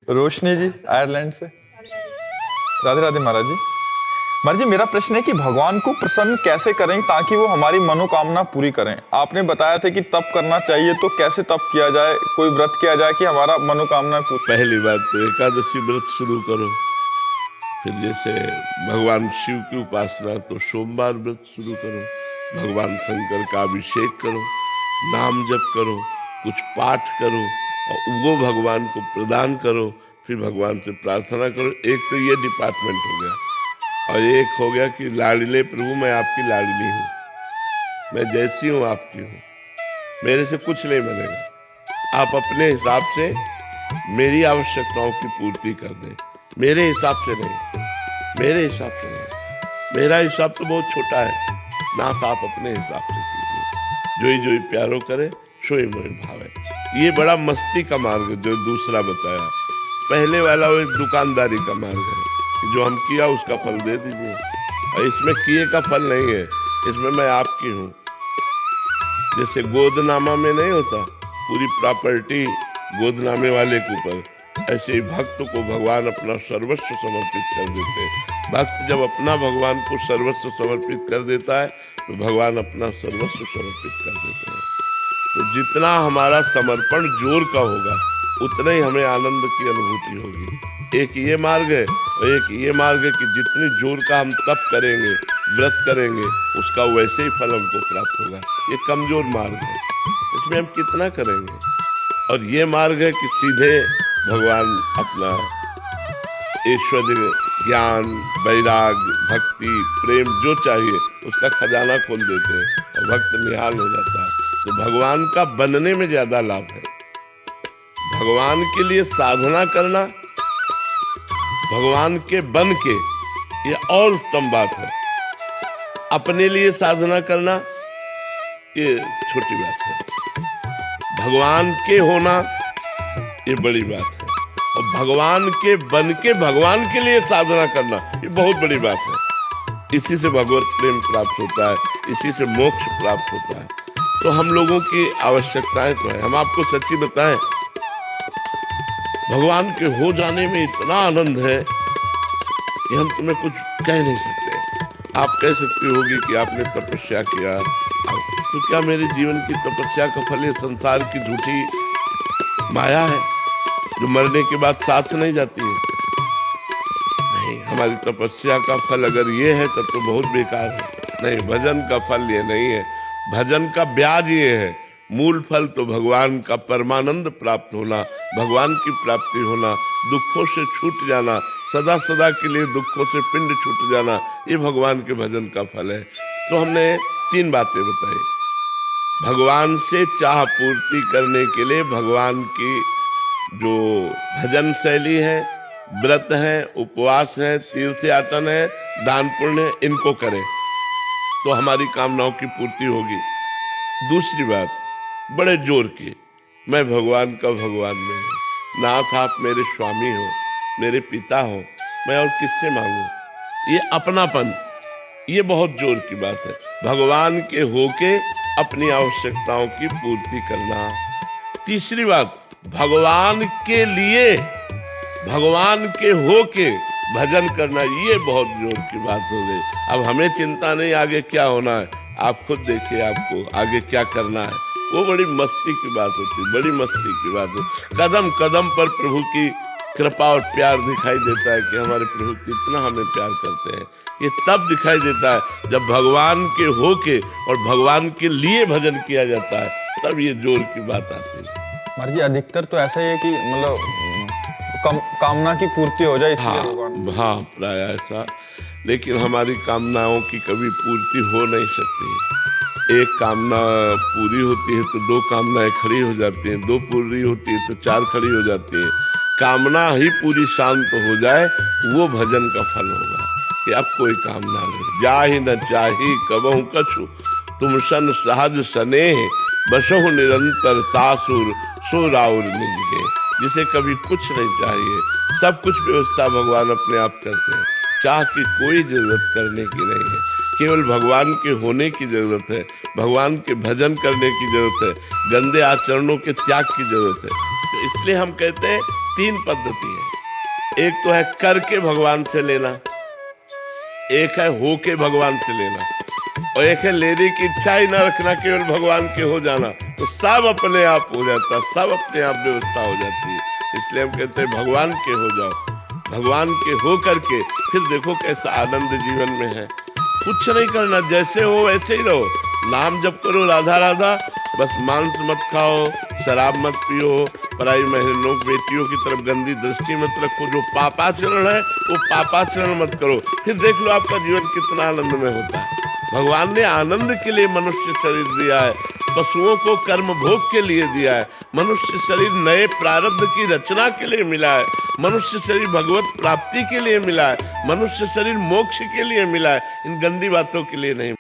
रोशनी जी Ireland से। राधे राधे महाराज जी। महाराज जी, मेरा प्रश्न है कि भगवान को प्रसन्न कैसे करें ताकि वो हमारी मनोकामना पूरी करें। आपने बताया था कि तप करना चाहिए, तो कैसे तप किया जाए, कोई व्रत किया जाए कि हमारा मनोकामना पूरी। पहली बात तो एकादशी व्रत शुरू करो। फिर जैसे भगवान शिव की उपासना तो सोमवार व्रत शुरू करो। भगवान शंकर का अभिषेक करो, नाम जप करो, कुछ पाठ करो और वो भगवान को प्रदान करो। फिर भगवान से प्रार्थना करो। एक तो ये डिपार्टमेंट हो गया, और एक हो गया कि लाडले प्रभु मैं आपकी लाडली हूँ, मैं जैसी हूँ आपकी हूँ, मेरे से कुछ नहीं बनेगा। आप अपने हिसाब से मेरी आवश्यकताओं की पूर्ति कर दें, मेरे हिसाब से नहीं, मेरे हिसाब से नहीं। मेरा हिसाब तो बहुत छोटा है, नाथ आप अपने हिसाब से कीजिए। जोई जोई प्यारो करे सोई मोहि भावे। ये बड़ा मस्ती का मार्ग जो दूसरा बताया। पहले वाला वो एक दुकानदारी का मार्ग है कि जो हम किया उसका फल दे दीजिए, और इसमें किए का फल नहीं है, इसमें मैं आपकी हूँ। जैसे गोदनामा में नहीं होता पूरी प्रॉपर्टी गोदनामे वाले के ऊपर, ऐसे ही भक्त को भगवान अपना सर्वस्व समर्पित कर देते हैं। भक्त जब अपना भगवान को सर्वस्व समर्पित कर देता है तो भगवान अपना सर्वस्व समर्पित कर देते हैं। तो जितना हमारा समर्पण जोर का होगा उतना ही हमें आनंद की अनुभूति होगी। एक ये मार्ग है, और एक ये मार्ग है कि जितनी जोर का हम तप करेंगे, व्रत करेंगे, उसका वैसे ही फल हमको प्राप्त होगा। ये कमजोर मार्ग है, इसमें हम कितना करेंगे। और ये मार्ग है कि सीधे भगवान अपना ऐश्वर्य, ज्ञान, वैराग्य, भक्ति, प्रेम जो चाहिए उसका खजाना खोल देते हैं और भक्त निहाल हो जाता है। तो भगवान का बनने में ज्यादा लाभ है। भगवान के लिए साधना करना, भगवान के बन के, ये और उत्तम बात है। अपने लिए साधना करना ये छोटी बात है। भगवान के होना ये बड़ी बात है, और भगवान के बन के भगवान के लिए साधना करना ये बहुत बड़ी बात है। इसी से भगवत प्रेम प्राप्त होता है, इसी से मोक्ष प्राप्त होता है। तो हम लोगों की आवश्यकताएं तो है। हम आपको सच्ची बताएं, भगवान के हो जाने में इतना आनंद है कि हम तुम्हें कुछ कह नहीं सकते। आप कह सकती होगी कि आपने तपस्या किया, तो क्या मेरे जीवन की तपस्या का फल ये संसार की झूठी माया है जो मरने के बाद साथ नहीं जाती है? नहीं, हमारी तपस्या का फल अगर ये है तब तो बहुत बेकार है। नहीं, भजन का फल ये नहीं है, भजन का ब्याज ये है। मूल फल तो भगवान का परमानंद प्राप्त होना, भगवान की प्राप्ति होना, दुखों से छूट जाना, सदा सदा के लिए दुखों से पिंड छूट जाना, ये भगवान के भजन का फल है। तो हमने 3 बातें बताई। भगवान से चाह पूर्ति करने के लिए भगवान की जो भजन शैली है, व्रत है, उपवास है, तीर्थ यातन है, दान पुण्य है, इनको करें तो हमारी कामनाओं की पूर्ति होगी। दूसरी बात बड़े जोर की, मैं भगवान का भगवान में हूँ, नाथ आप मेरे स्वामी हो, मेरे पिता हो, मैं और किससे मांगू। ये अपनापन, ये बहुत जोर की बात है। भगवान के होके अपनी आवश्यकताओं की पूर्ति करना। तीसरी बात, भगवान के लिए, भगवान के होके भजन करना, ये बहुत जोर की बात हो गई। अब हमें चिंता नहीं आगे क्या होना है, आप खुद देखिए आपको आगे क्या करना है। वो बड़ी मस्ती की बात होती, बड़ी मस्ती की बात होती। कदम कदम पर प्रभु की कृपा और प्यार दिखाई देता है कि हमारे प्रभु कितना हमें प्यार करते हैं। ये तब दिखाई देता है जब भगवान के होके और भगवान के लिए भजन किया जाता है, तब ये जोर की बात आती है। महाराज जी, अधिकतर तो ऐसा ही है कि मतलब कामना की पूर्ति हो जाए इसलिए भगवान। हाँ, प्राय ऐसा। लेकिन हमारी कामनाओं की कभी पूर्ति हो नहीं सकती। एक कामना पूरी होती है तो 2 कामनाएं खड़ी हो जाती हैं, 2 पूरी होती है तो 4 खड़ी हो जाती हैं। कामना ही पूरी शांत हो जाए, वो भजन का फल होगा कि अब कोई कामना नहीं। जाहि न चाही कबहु कछु, तुम सन सहज स्नेह, बसहु निरंतर तासुर, सो राउर निज। जिसे कभी कुछ नहीं चाहिए, सब कुछ व्यवस्था भगवान अपने आप करते हैं, चाह की कोई जरूरत करने की नहीं है। केवल भगवान के होने की जरूरत है, भगवान के भजन करने की जरूरत है, गंदे आचरणों के त्याग की जरूरत है। तो इसलिए हम कहते हैं 3 पद्धति है। एक तो है करके भगवान से लेना, एक है हो के भगवान से लेना, और एक है लेने की इच्छा ही ना रखना, केवल भगवान के हो जाना। तो सब अपने आप हो जाता है, सब अपने आप व्यवस्था हो जाती है। इसलिए हम कहते हैं भगवान के हो जाओ, भगवान के हो करके फिर देखो कैसा आनंद जीवन में है। कुछ नहीं करना, जैसे हो वैसे ही रहो, नाम जप करो राधा राधा, बस मांस मत खाओ, शराब मत पियो, पराई बहनों बेटियों की तरफ गंदी दृष्टि मत रखो, जो पापाचरण है वो पापाचरण मत करो, फिर देख लो आपका जीवन कितना आनंदमय होता है। भगवान ने आनंद के लिए मनुष्य शरीर दिया है, पशुओं को कर्म भोग के लिए दिया है, मनुष्य शरीर नए प्रारब्ध की रचना के लिए मिला है, मनुष्य शरीर भगवत प्राप्ति के लिए मिला है, मनुष्य शरीर मोक्ष के लिए मिला है, इन गंदी बातों के लिए नहीं।